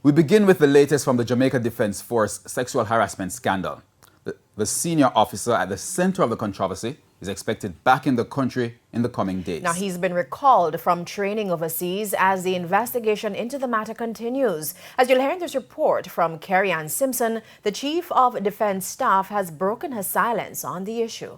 We begin with the latest from the Jamaica Defense Force sexual harassment scandal. The senior officer at the center of the controversy is expected back in the country in the coming days. Now, he's been recalled from training overseas as the investigation into the matter continues. As you'll hear in this report from Carrie-Ann Simpson, the Chief of Defense Staff has broken her silence on the issue.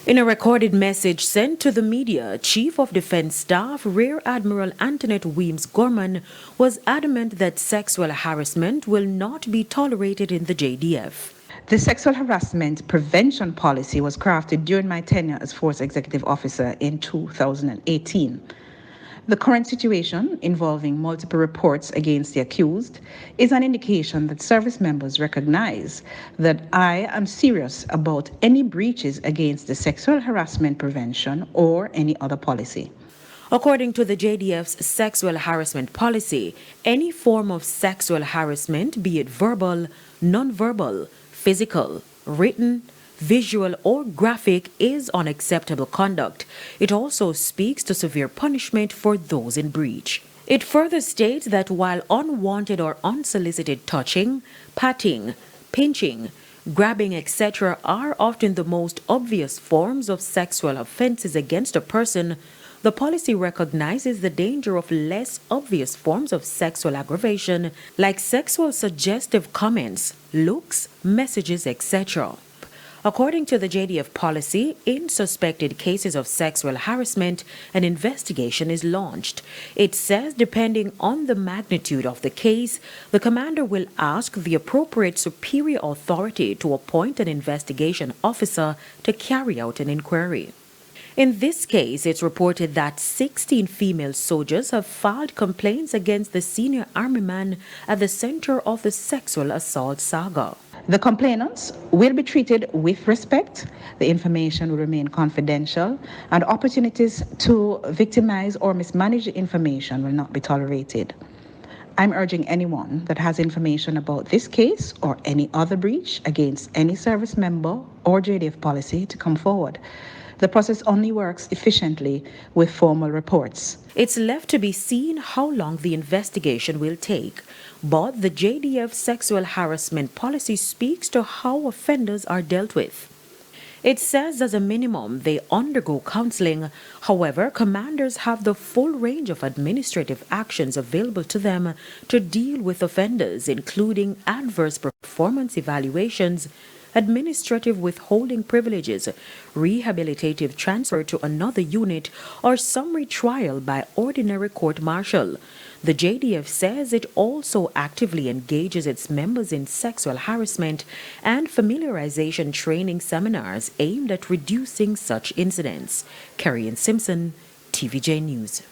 In a recorded message sent to the media, Chief of Defense Staff Rear Admiral Antoinette Weems Gorman was adamant that sexual harassment will not be tolerated in the JDF. The sexual harassment prevention policy was crafted during my tenure as Force Executive Officer in 2018. The current situation, involving multiple reports against the accused, is an indication that service members recognize that I am serious about any breaches against the sexual harassment prevention or any other policy. According to the JDF's sexual harassment policy, any form of sexual harassment, be it verbal, non-verbal, physical, written, visual or graphic, is unacceptable conduct. It also speaks to severe punishment for those in breach. It further states that while unwanted or unsolicited touching, patting, pinching, grabbing, etc. are often the most obvious forms of sexual offenses against a person, the policy recognizes the danger of less obvious forms of sexual aggravation, like sexual suggestive comments, looks, messages, etc. According to the JDF policy, in suspected cases of sexual harassment, an investigation is launched. It says depending on the magnitude of the case, the commander will ask the appropriate superior authority to appoint an investigation officer to carry out an inquiry. In this case, it's reported that 16 female soldiers have filed complaints against the senior army man at the center of the sexual assault saga. The complainants will be treated with respect, the information will remain confidential, and opportunities to victimize or mismanage the information will not be tolerated. I'm urging anyone that has information about this case or any other breach against any service member or JDF policy to come forward. The process only works efficiently with formal reports. It's left to be seen how long the investigation will take, but the JDF sexual harassment policy speaks to how offenders are dealt with. It says as a minimum they undergo counseling. However, commanders have the full range of administrative actions available to them to deal with offenders, including adverse performance evaluations, administrative withholding privileges, rehabilitative transfer to another unit, or summary trial by ordinary court-martial. The JDF says it also actively engages its members in sexual harassment and familiarization training seminars aimed at reducing such incidents. Carrie-Ann Simpson, TVJ News.